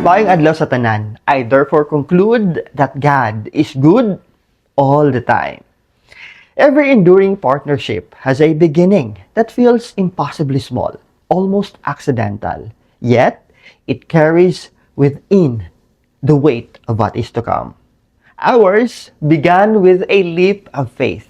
Maayong adlaw sa tanan. I therefore conclude that God is good all the time. Every enduring partnership has a beginning that feels impossibly small, almost accidental. Yet, it carries within the weight of what is to come. Ours began with a leap of faith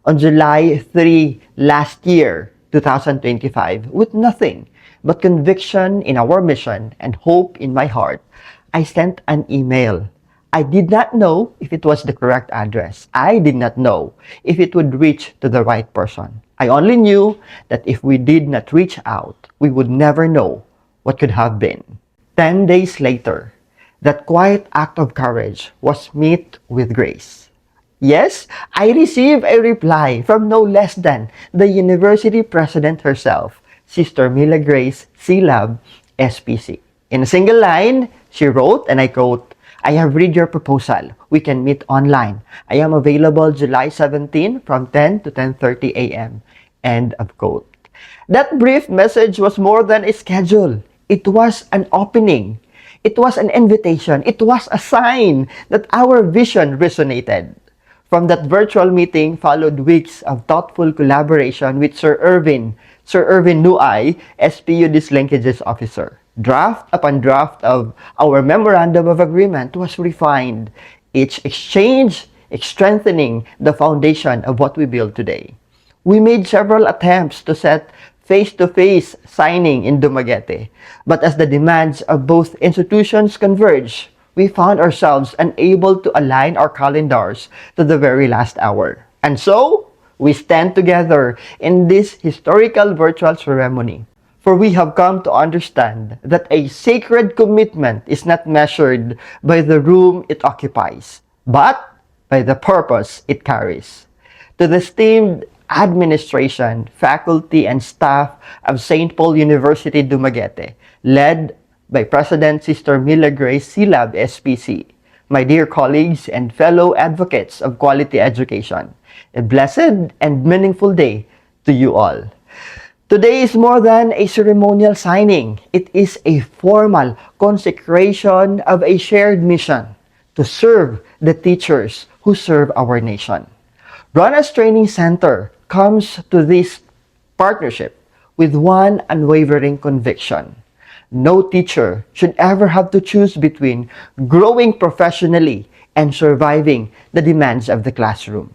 on July 3 last year, 2025, with nothing but conviction in our mission and hope in my heart. I sent an email. I did not know if it was the correct address. I did not know if it would reach to the right person. I only knew that if we did not reach out, we would never know what could have been. 10 days later, that quiet act of courage was met with grace. Yes, I received a reply from no less than the university president herself, Sister Mila Grace Silab, SPC. In a single line, she wrote, and I quote, "I have read your proposal. We can meet online. I am available July 17 from 10 to 10:30 a.m. End of quote. That brief message was more than a schedule. It was an opening. It was an invitation. It was a sign that our vision resonated. From that virtual meeting followed weeks of thoughtful collaboration with Sir Irvin Nuay, SPUD's linkages officer. Draft upon draft of our memorandum of agreement was refined, each exchange strengthening the foundation of what we build today. We made several attempts to set face-to-face signing in Dumaguete, but as the demands of both institutions converged, we found ourselves unable to align our calendars to the very last hour. And so, we stand together in this historical virtual ceremony. For we have come to understand that a sacred commitment is not measured by the room it occupies, but by the purpose it carries. To the esteemed administration, faculty, and staff of St. Paul University Dumaguete, led by President Sister Mila Grace Silab, SPC, my dear colleagues and fellow advocates of quality education, a blessed and meaningful day to you all. Today is more than a ceremonial signing. It is a formal consecration of a shared mission to serve the teachers who serve our nation. RONAS Training Center comes to this partnership with one unwavering conviction. No teacher should ever have to choose between growing professionally and surviving the demands of the classroom.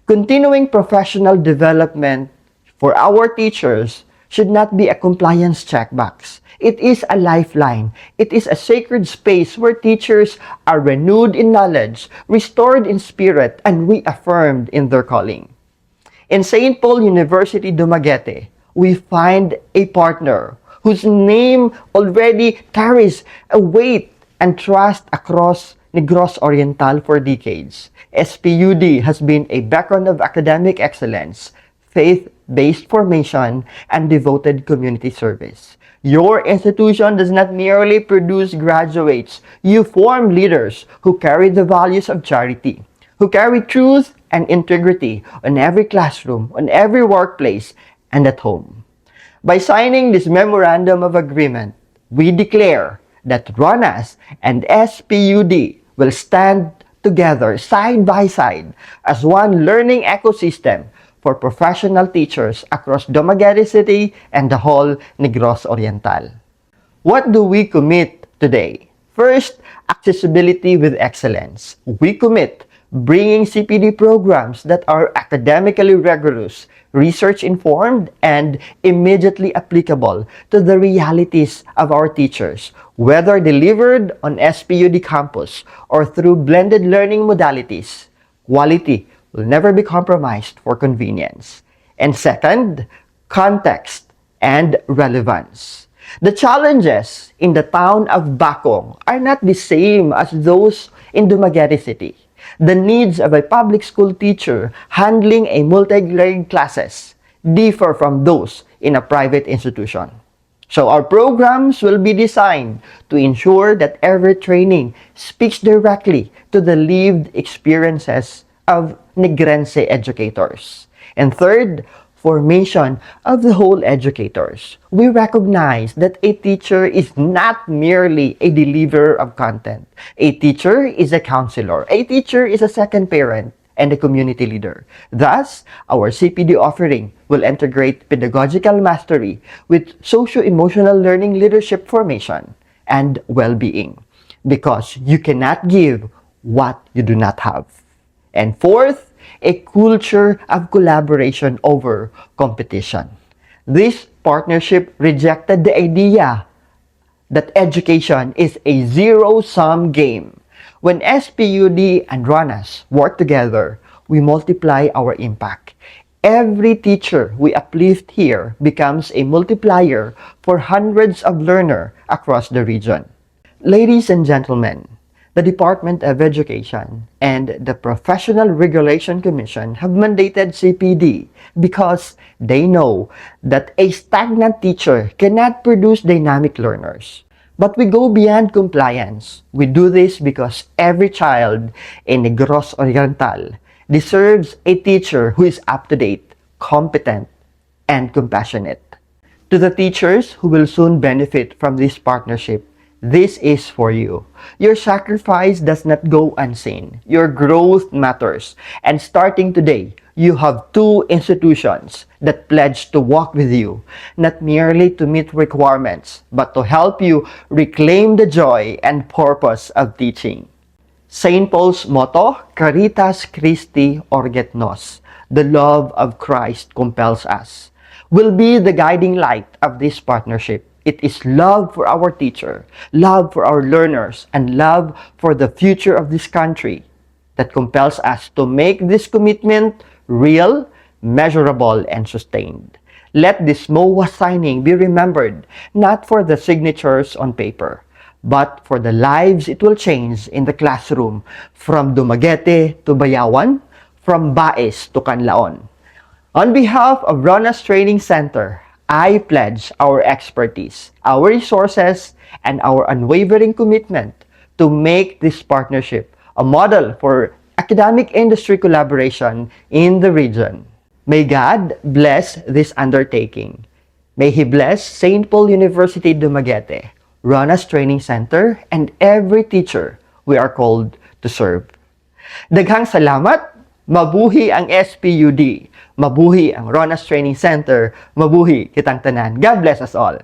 Continuing professional development for our teachers should not be a compliance checkbox. It is a lifeline. It is a sacred space where teachers are renewed in knowledge, restored in spirit, and reaffirmed in their calling. In St. Paul University Dumaguete, we find a partner whose name already carries a weight and trust across Negros Oriental for decades. SPUD has been a beacon of academic excellence, faith-based formation, and devoted community service. Your institution does not merely produce graduates. You form leaders who carry the values of charity, who carry truth and integrity on every classroom, on every workplace, and at home. By signing this memorandum of agreement, we declare that RONAS and SPUD will stand together side by side as one learning ecosystem for professional teachers across Dumaguete City and the whole Negros Oriental. What do we commit today? First, accessibility with excellence. We commit bringing CPD programs that are academically rigorous, research-informed, and immediately applicable to the realities of our teachers, whether delivered on SPUD campus or through blended learning modalities. Quality will never be compromised for convenience. And second, context and relevance. The challenges in the town of Bacong are not the same as those in Dumaguete City. The needs of a public school teacher handling a multi-grade classes differ from those in a private institution. So our programs will be designed to ensure that every training speaks directly to the lived experiences of Negrense educators. And third, formation of the whole educators. We recognize that a teacher is not merely a deliverer of content. A teacher is a counselor. A teacher is a second parent and a community leader. Thus, our CPD offering will integrate pedagogical mastery with socio-emotional learning leadership formation and well-being, because you cannot give what you do not have. And fourth, a culture of collaboration over competition. This partnership rejected the idea that education is a zero-sum game. When SPUD and RONAS work together, we multiply our impact. Every teacher we uplift here becomes a multiplier for hundreds of learners across the region. Ladies and gentlemen, the Department of Education and the Professional Regulation Commission have mandated CPD because they know that a stagnant teacher cannot produce dynamic learners. But we go beyond compliance. We do this because every child in Negros Oriental deserves a teacher who is up-to-date, competent, and compassionate. To the teachers who will soon benefit from this partnership, this is for you. Your sacrifice does not go unseen. Your growth matters. And starting today, you have two institutions that pledge to walk with you, not merely to meet requirements, but to help you reclaim the joy and purpose of teaching. St. Paul's motto, Caritas Christi Orget Nos, the love of Christ compels us, will be the guiding light of this partnership. It is love for our teacher, love for our learners, and love for the future of this country that compels us to make this commitment real, measurable, and sustained. Let this MOA signing be remembered not for the signatures on paper, but for the lives it will change in the classroom, from Dumaguete to Bayawan, from Baes to Canlaon. On behalf of RONAS Training Center, I pledge our expertise, our resources, and our unwavering commitment to make this partnership a model for academic industry collaboration in the region. May God bless this undertaking. May He bless St. Paul University Dumaguete, RONAS Training Center, and every teacher we are called to serve. Daghang salamat! Mabuhi ang SPUD! Mabuhi ang RONAS Training Center! Mabuhi kitang tanan! God bless us all!